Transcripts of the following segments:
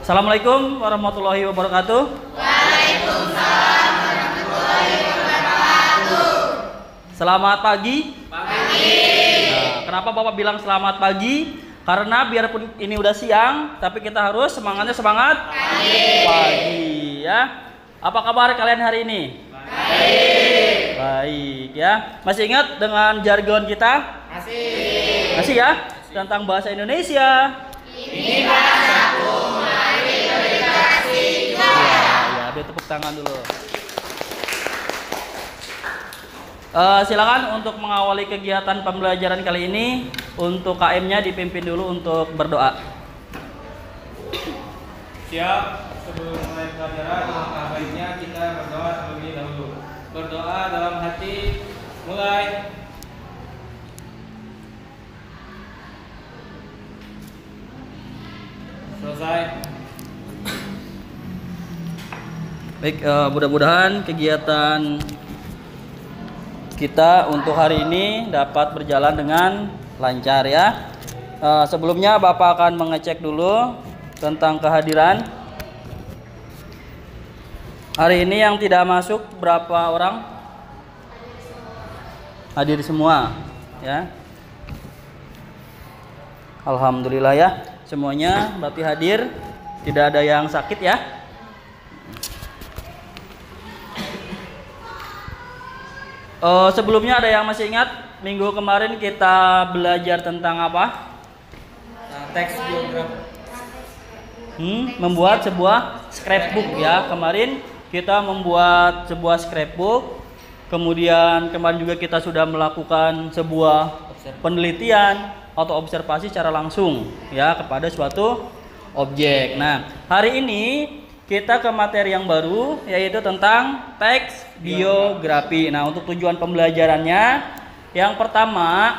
Assalamualaikum warahmatullahi wabarakatuh. Waalaikumsalam warahmatullahi wabarakatuh. Selamat pagi. Pagi. Nah, kenapa Bapak bilang selamat pagi? Karena biarpun ini udah siang, tapi kita harus semangat pagi ya. Apa kabar kalian hari ini? Baik ya. Masih ingat dengan jargon kita? Masih ya? Tentang bahasa Indonesia. Ini bahasaku, mari berinteraksi juga. Ya, biar tepuk tangan dulu. Silakan untuk mengawali kegiatan pembelajaran kali ini. Untuk KM-nya dipimpin dulu untuk berdoa. Siap. Sebelum mulai pelajaran, langkah baiknya kita berdoa terlebih dahulu. Berdoa dalam hati. Mulai. Selesai. Baik, mudah-mudahan kegiatan kita untuk hari ini dapat berjalan dengan lancar ya. Sebelumnya Bapak akan mengecek dulu tentang kehadiran. Hari ini yang tidak masuk berapa orang? Hadir semua ya. Alhamdulillah ya. Semuanya berarti hadir. Tidak ada yang sakit ya. Sebelumnya ada yang masih ingat minggu kemarin kita belajar tentang apa? Teks biografi. Membuat sebuah scrapbook ya. Kemarin kita membuat sebuah scrapbook. Kemudian kemarin juga kita sudah melakukan sebuah penelitian atau observasi secara langsung ya kepada suatu objek. Nah, hari ini kita ke materi yang baru yaitu tentang teks biografi. Nah, untuk tujuan pembelajarannya yang pertama,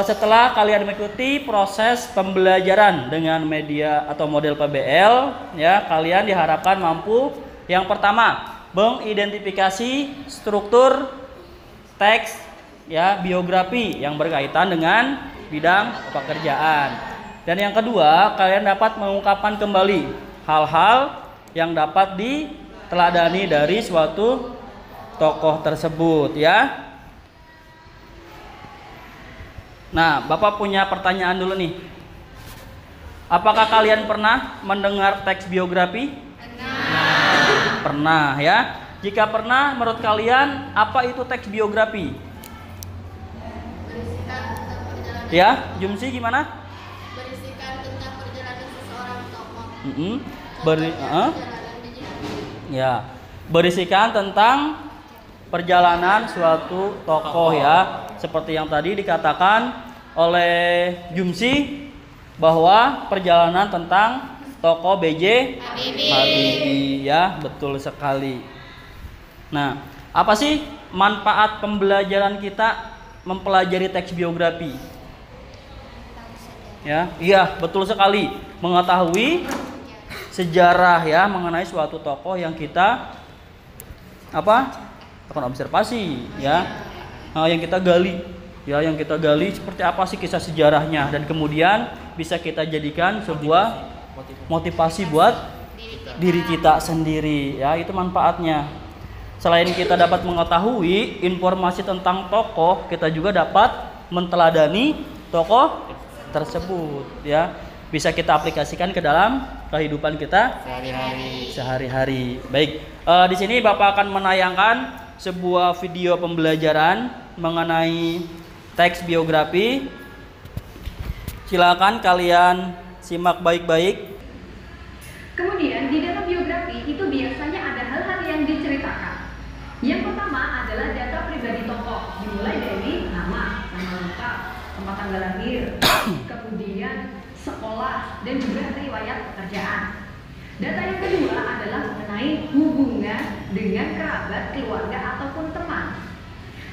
setelah kalian mengikuti proses pembelajaran dengan media atau model PBL ya, kalian diharapkan mampu yang pertama mengidentifikasi struktur teks ya biografi yang berkaitan dengan bidang pekerjaan. Dan yang kedua, kalian dapat mengungkapkan kembali hal-hal yang dapat diteladani dari suatu tokoh tersebut ya. Nah, Bapak punya pertanyaan dulu nih. Apakah kalian pernah mendengar teks biografi? Pernah ya. Jika pernah, menurut kalian apa itu teks biografi? Ya, Jumsi gimana? Berisikan tentang perjalanan seseorang tokoh. Ya, berisikan tentang perjalanan suatu tokoh ya, seperti yang tadi dikatakan oleh Jumsi bahwa perjalanan tentang tokoh B.J. Habibie ya, betul sekali. Nah, apa sih manfaat pembelajaran kita mempelajari teks biografi? Ya, iya betul sekali, mengetahui sejarah ya mengenai suatu tokoh yang kita lakukan observasi ya, yang kita gali ya, yang kita gali seperti apa sih kisah sejarahnya, dan kemudian bisa kita jadikan sebuah motivasi buat diri kita sendiri ya, itu manfaatnya. Selain kita dapat mengetahui informasi tentang tokoh, kita juga dapat menteladani tokoh tersebut ya, bisa kita aplikasikan ke dalam kehidupan kita sehari-hari. Baik, di sini Bapak akan menayangkan sebuah video pembelajaran mengenai teks biografi. Silakan kalian simak baik-baik. Kemudian di dalam biografi itu biasanya ada hal-hal yang diceritakan. Yang pertama adalah data pribadi tokoh, dimulai dari nama lengkap, tempat tanggal lahir, kemudian sekolah, dan juga riwayat pekerjaan. Data yang kedua adalah mengenai hubungan dengan kerabat, keluarga, ataupun teman.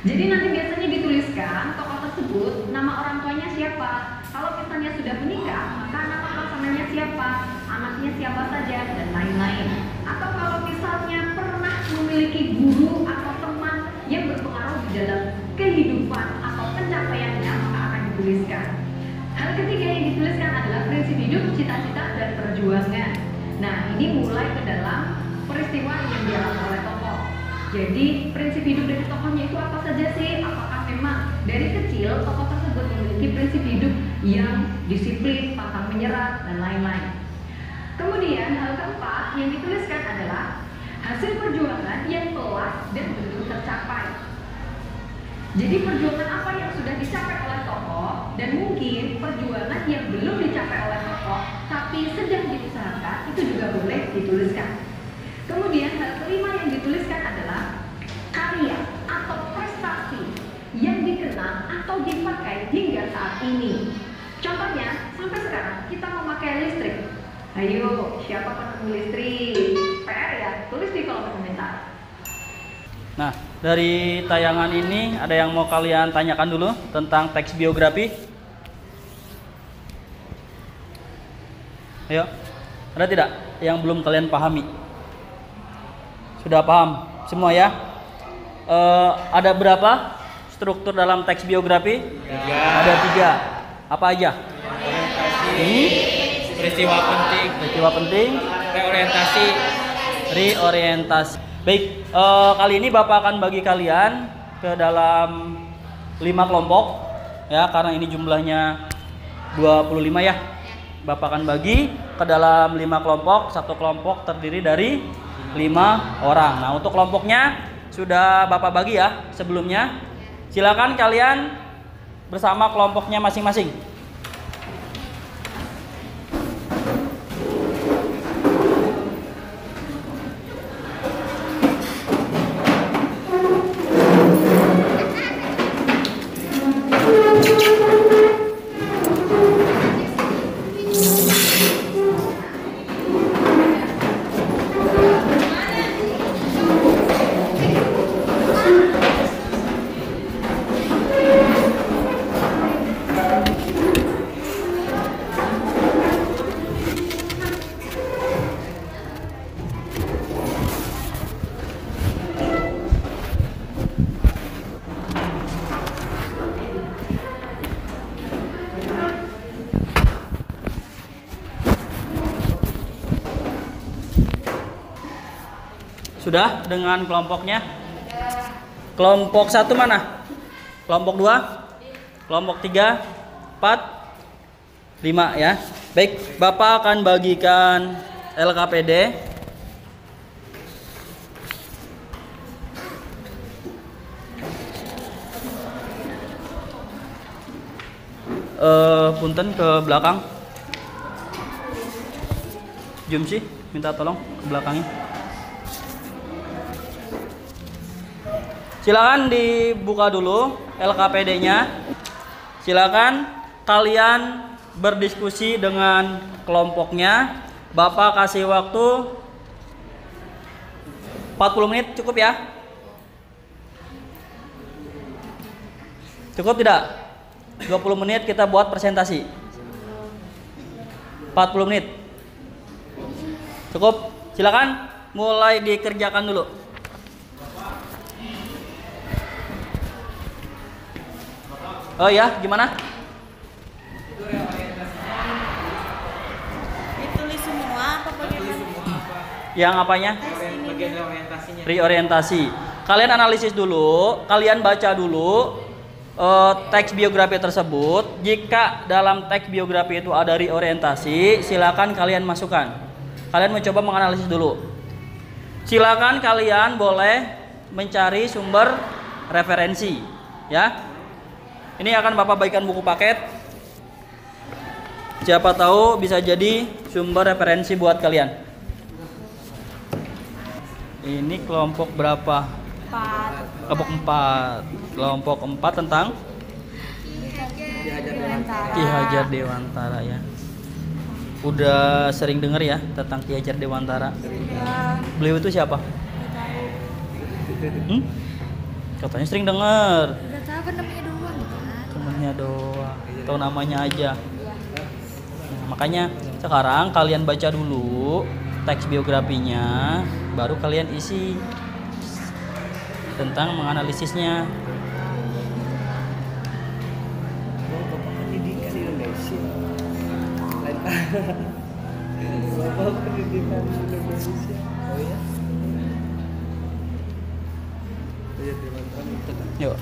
Jadi nanti biasanya dituliskan tokoh tersebut, nama orang tuanya siapa. Kalau misalnya sudah menikah, maka nama pasangannya siapa, anaknya siapa saja, dan lain-lain. Atau kalau misalnya pernah memiliki guru atau teman yang berpengaruh di dalam kehidupan atau pencapaiannya, maka akan dituliskan. Hal ketiga yang dituliskan adalah prinsip hidup hidup, cita-cita, dan perjuangan. Nah, ini mulai ke dalam peristiwa yang dialami oleh tokoh. Jadi, prinsip hidup dari tokohnya itu apa saja sih? Apakah memang dari kecil tokoh tersebut memiliki prinsip hidup yang disiplin, pantang menyerah, dan lain-lain. Kemudian, hal keempat yang dituliskan adalah hasil perjuangan yang telah dan belum tercapai. Jadi perjuangan apa yang sudah dicapai oleh tokoh dan mungkin perjuangan yang belum dicapai oleh tokoh tapi sedang diusahakan itu juga boleh dituliskan. Kemudian hal kelima yang dituliskan adalah karya atau prestasi yang dikenang atau dipakai hingga saat ini. Contohnya, sampai sekarang kita memakai listrik. Ayo, siapa penemu listrik? PR ya, tulis di kolom komentar. Nah, dari tayangan ini ada yang mau kalian tanyakan dulu tentang teks biografi? Ayo, ada tidak yang belum kalian pahami? Sudah paham semua ya? Ada berapa struktur dalam teks biografi? 3. Ada 3. Apa aja? Peristiwa penting, Reorientasi. Baik, kali ini Bapak akan bagi kalian ke dalam 5 kelompok ya, karena ini jumlahnya 25 ya. Bapak akan bagi ke dalam 5 kelompok. Satu kelompok terdiri dari 5 orang. Nah, untuk kelompoknya sudah Bapak bagi ya sebelumnya. Silakan kalian bersama kelompoknya masing-masing. Sudah dengan kelompoknya? Kelompok 1 mana? Kelompok 2? Kelompok 3? 4? 5 ya. Baik, Bapak akan bagikan LKPD. Punten ke belakang. Jum sih, minta tolong ke belakangnya. Silakan dibuka dulu LKPD-nya. Silakan kalian berdiskusi dengan kelompoknya. Bapak kasih waktu 40 menit, cukup ya? Cukup tidak? 20 menit kita buat presentasi. 40 menit. Cukup? Silakan mulai dikerjakan dulu. Oh ya, gimana? Ditulis semua apa bagaimana? Yang apanya? Bagian orientasinya. Reorientasi. Kalian analisis dulu, kalian baca dulu teks biografi tersebut. Jika dalam teks biografi itu ada reorientasi, silakan kalian masukkan. Kalian mencoba menganalisis dulu. Silakan kalian boleh mencari sumber referensi, ya. Ini akan Bapak bagikan buku paket. Siapa tahu bisa jadi sumber referensi buat kalian. Ini kelompok berapa? 4. Kelompok 4. Kelompok 4 tentang Ki Hajar Dewantara ya. Udah sering dengar ya tentang Ki Hajar Dewantara. Beliau itu siapa? Katanya sering dengar. Udah tahu kan namanya doang gitu kan. Temennya doang, tahu namanya aja. Nah, makanya sekarang kalian baca dulu teks biografinya, baru kalian isi tentang menganalisisnya. Bapak Pendidikan Indonesia. Oh ya. Iya, teman-teman. Yuk.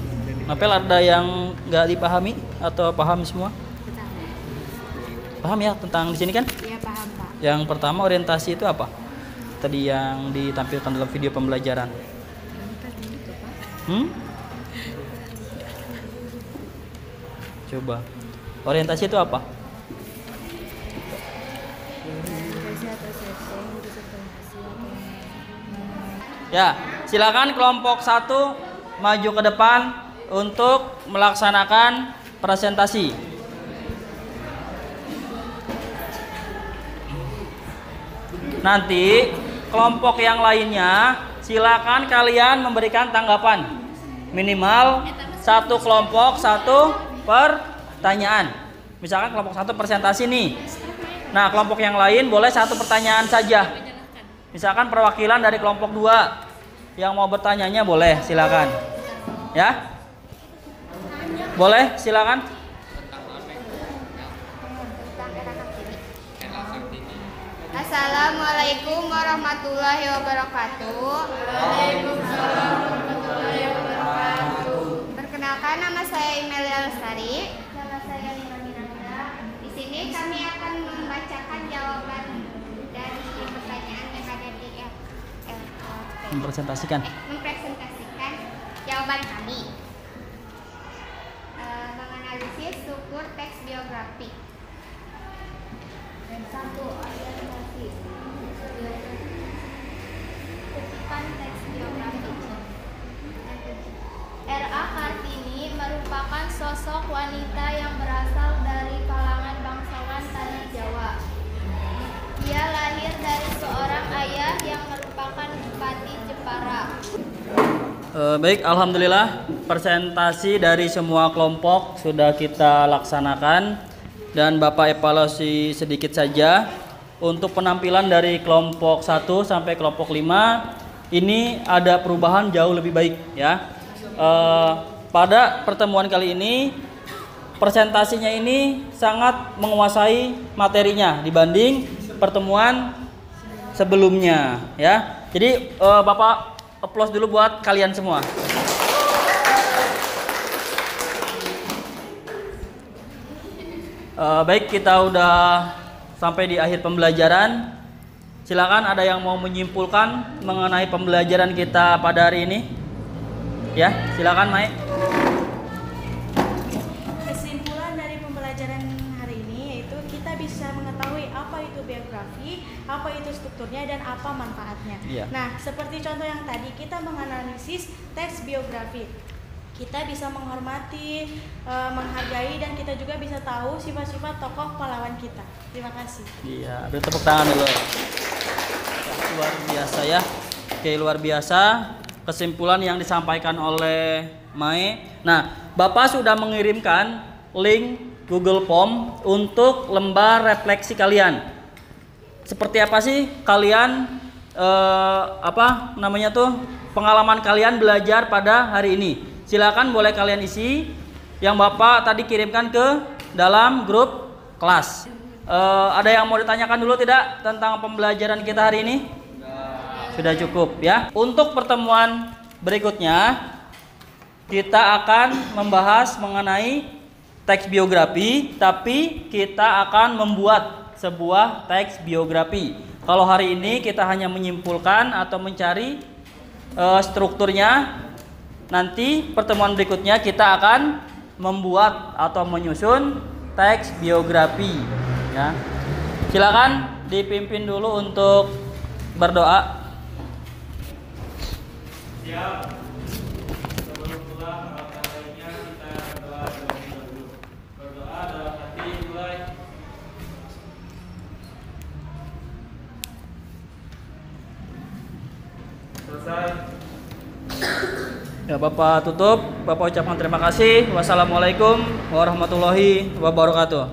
Apel ada yang nggak dipahami atau paham semua? Paham ya tentang di sini kan? Iya paham Pak. Yang pertama orientasi itu apa? Tadi yang ditampilkan dalam video pembelajaran. Coba. Orientasi itu apa? Ya, silakan kelompok 1 maju ke depan untuk melaksanakan presentasi. Nanti kelompok yang lainnya silakan kalian memberikan tanggapan. Minimal 1 kelompok 1 pertanyaan. Misalkan kelompok 1 presentasi nih. Nah, kelompok yang lain boleh 1 pertanyaan saja. Misalkan perwakilan dari kelompok 2 yang mau bertanyanya boleh, silakan. Ya? Boleh, silakan. Assalamualaikum warahmatullahi wabarakatuh. Perkenalkan, nama saya Imelia Lestari. Nama saya Lina Miranda. Di sini kami akan membacakan jawaban dari pertanyaan yang ada di Mempresentasikan jawaban kami. Menganalisis struktur teks biografi. 1. Orientasi. Kutipan teks biografi. R.A. Kartini merupakan sosok wanita yang berasal dari kalangan bangsawan tanah Jawa. Ia lahir dari seorang ayah yang merupakan bupati Jepara. Baik, alhamdulillah presentasi dari semua kelompok sudah kita laksanakan dan Bapak evaluasi sedikit saja untuk penampilan dari kelompok 1 sampai kelompok 5 ini ada perubahan jauh lebih baik ya. Pada pertemuan kali ini presentasinya ini sangat menguasai materinya dibanding pertemuan sebelumnya ya. Jadi Bapak applause dulu buat kalian semua. Baik, kita udah sampai di akhir pembelajaran. Silakan ada yang mau menyimpulkan mengenai pembelajaran kita pada hari ini? Ya, silakan Mai. Kesimpulan dari pembelajaran hari ini yaitu kita bisa mengetahui apa itu biografi, apa itu strukturnya, dan apa manfaatnya. Iya. Nah, seperti contoh yang tadi kita menganalisis teks biografi. Kita bisa menghormati, menghargai, dan kita juga bisa tahu sifat-sifat tokoh pahlawan kita. Terima kasih. Iya, beri tepuk tangan dulu. Luar biasa ya. Oke, luar biasa kesimpulan yang disampaikan oleh Mae. Nah, Bapak sudah mengirimkan link Google Form untuk lembar refleksi kalian. Seperti apa sih kalian pengalaman kalian belajar pada hari ini? Silakan boleh kalian isi yang Bapak tadi kirimkan ke dalam grup kelas. Ada yang mau ditanyakan dulu tidak tentang pembelajaran kita hari ini? Sudah cukup ya. Untuk pertemuan berikutnya kita akan membahas mengenai teks biografi, tapi kita akan membuat sebuah teks biografi. Kalau hari ini kita hanya menyimpulkan atau mencari strukturnya, nanti pertemuan berikutnya kita akan membuat atau menyusun teks biografi ya. Silakan dipimpin dulu untuk berdoa. Siap. Sebelum pulang alangkah baiknya kita berdoa terlebih dahulu. Berdoa dalam hati mulai. Selesai. Ya, Bapak tutup. Bapak ucapkan terima kasih. Wassalamualaikum warahmatullahi wabarakatuh.